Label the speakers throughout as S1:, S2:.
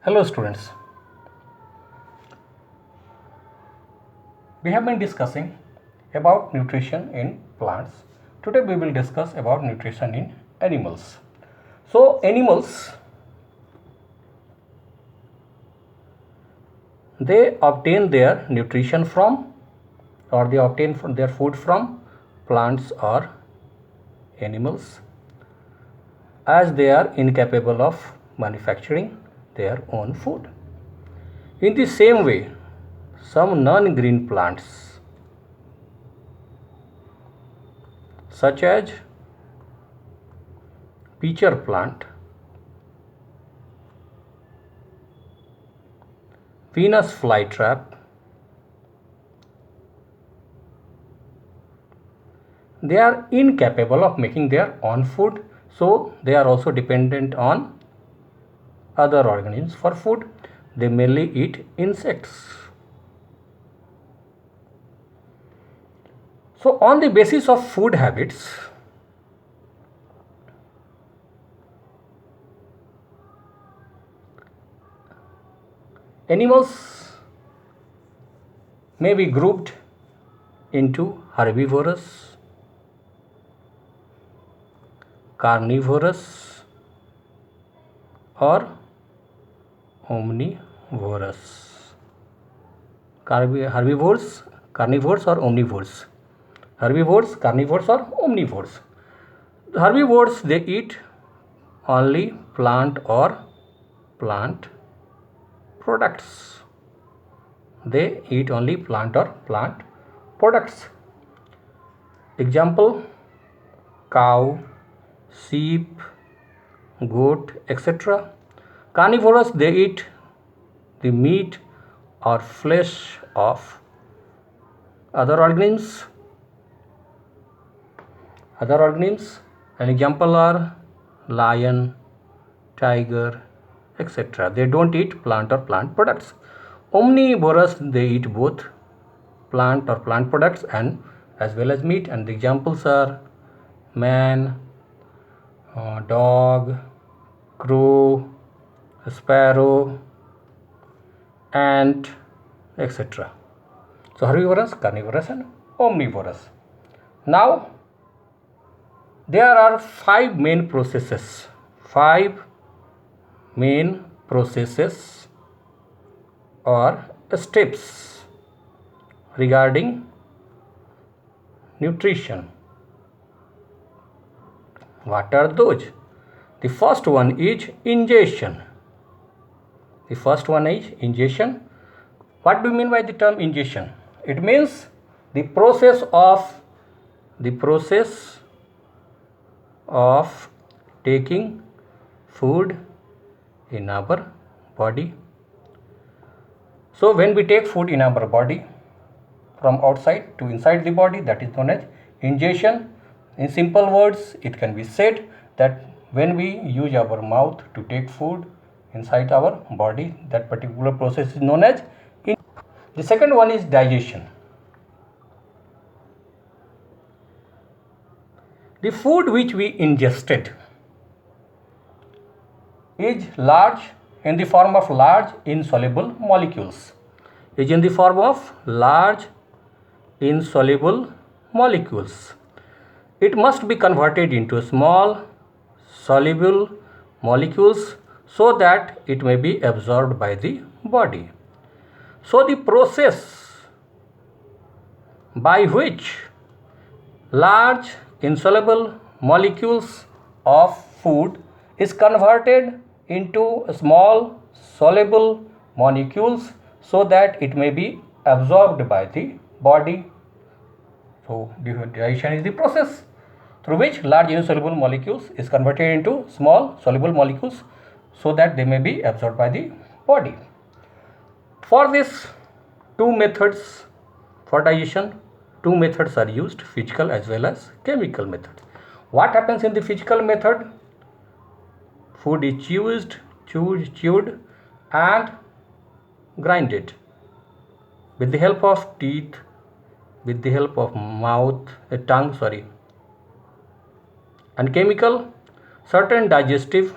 S1: Hello students, we have been discussing about nutrition in plants. Today we will discuss about nutrition in animals. So animals, they obtain their nutrition from, or they obtain their food from plants or animals, as they are incapable of manufacturing their own food. In the same way, some non-green plants such as pitcher plant, Venus flytrap, they are incapable of making their own food, so they are also dependent on other organisms for food. They mainly eat insects. So on the basis of food habits, animals may be grouped into herbivorous, carnivorous, or omnivorous. Herbivores, carnivores, or omnivores. Herbivores, carnivores, or omnivores. The herbivores, they eat only plant or plant products. They eat only plant or plant products. Example: cow, sheep, goat, etc. Carnivorous, they eat the meat or flesh of other organisms. An example are lion, tiger, etc. They don't eat plant or plant products. Omnivorous, they eat both plant or plant products and as well as meat, and the examples are man, dog, crow, sparrow, ant, etc. So herbivorous, carnivorous, and omnivorous. Now there are five main processes or steps regarding nutrition. What are those? The first one is ingestion. What do you mean by the term ingestion? It means the process of taking food in our body. So when we take food in our body from outside to inside the body, that is known as ingestion. In simple words, it can be said that when we use our mouth to take food inside our body, that particular process is known as ingestion. The second one is digestion. The food which we ingested is in the form of large insoluble molecules. It must be converted into small soluble molecules so that it may be absorbed by the body. So the process by which large insoluble molecules of food is converted into small soluble molecules so that it may be absorbed by the body. So digestion is the process through which large insoluble molecules is converted into small soluble molecules so that they may be absorbed by the body. For this, two methods are used, physical as well as chemical method. What happens in the physical method? Food is chewed and grinded with the help of teeth, with the help of tongue. And chemical, certain digestive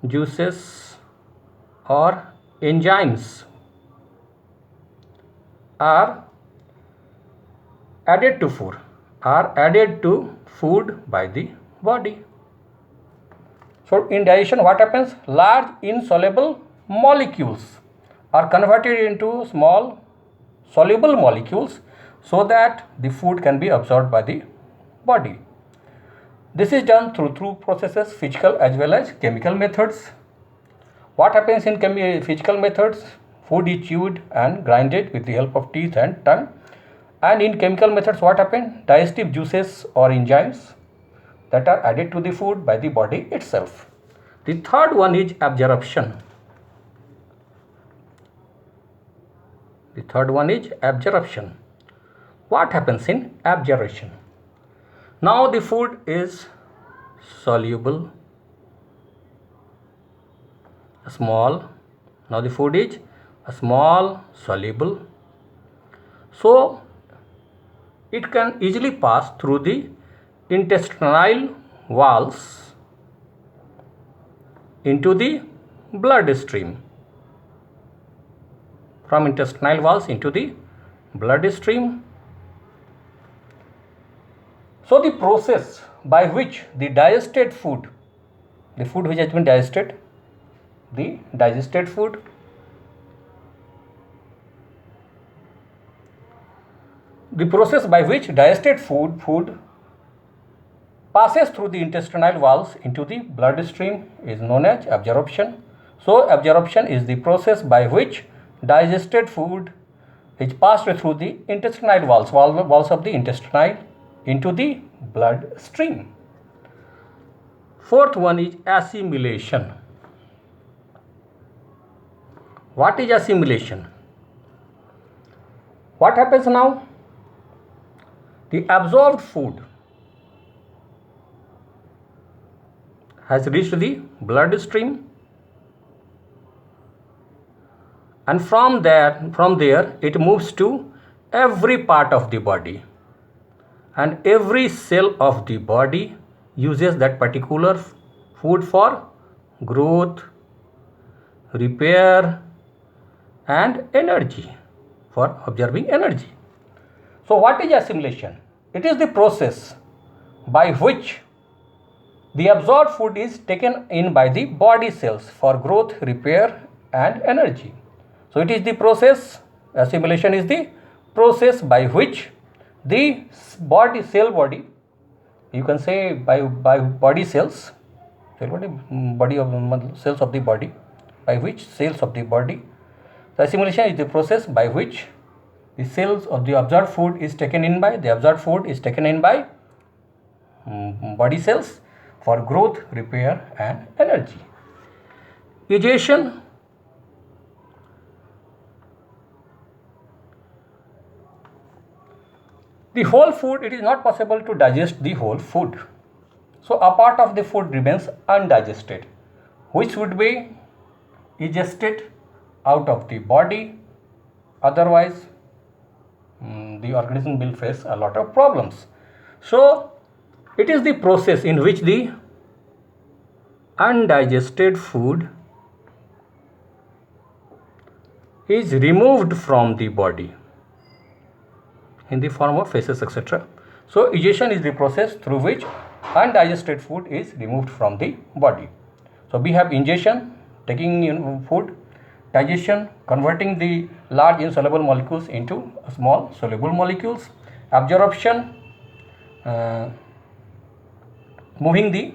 S1: juices or enzymes are added to food by the body. So in digestion, what happens? Large insoluble molecules are converted into small soluble molecules so that the food can be absorbed by the body. This is done through processes, physical as well as chemical methods. What happens in physical methods? Food is chewed and grinded with the help of teeth and tongue. And in chemical methods, what happens? Digestive juices or enzymes that are added to the food by the body itself. The third one is absorption. What happens in absorption? Now the food is soluble, soluble. So it can easily pass through the intestinal walls into the bloodstream. From intestinal walls into the bloodstream. So the process by which the digested food, the food which has been digested, the digested food, the process by which digested food passes through the intestinal walls into the bloodstream is known as absorption. So absorption is the process by which digested food is passed through the intestinal walls of the intestine into the bloodstream. Fourth one is assimilation. What is assimilation? What happens now? The absorbed food has reached the bloodstream, and from there it moves to every part of the body, and every cell of the body uses that particular food for growth, repair and energy, for absorbing energy. So what is assimilation? It is the process by which the absorbed food is taken in by the body cells for growth, repair and energy. So it is the process, assimilation is the process by which the body, you can say by body cells, cells of the body, by which cells of the body. So assimilation is the process by which the cells of the absorbed food is taken in by body cells for growth, repair and energy. Digestion. The whole food, it is not possible to digest the whole food. So a part of the food remains undigested, which would be egested out of the body. Otherwise, the organism will face a lot of problems. So it is the process in which the undigested food is removed from the body in the form of feces, etc. So digestion is the process through which undigested food is removed from the body. So we have ingestion, taking in food; digestion, converting the large insoluble molecules into small soluble molecules; absorption, moving the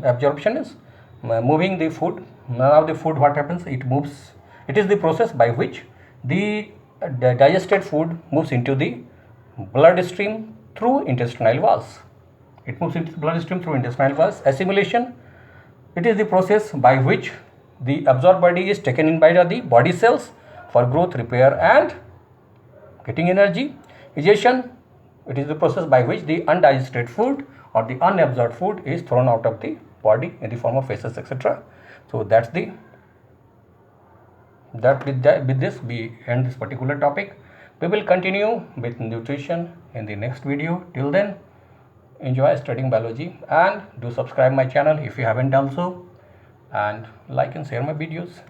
S1: absorption is moving the food. Now the food, what happens? It moves. It is the process by which the digested food moves into the bloodstream through intestinal walls. It moves into the bloodstream through intestinal walls. Assimilation, it is the process by which the absorbed body is taken in by the body cells for growth, repair and getting energy. Digestion, it is the process by which the undigested food or the unabsorbed food is thrown out of the body in the form of feces, etc. So with this we end this particular topic. We will continue with nutrition in the next video. Till then, enjoy studying biology and do subscribe my channel if you haven't done so. and like and share my videos.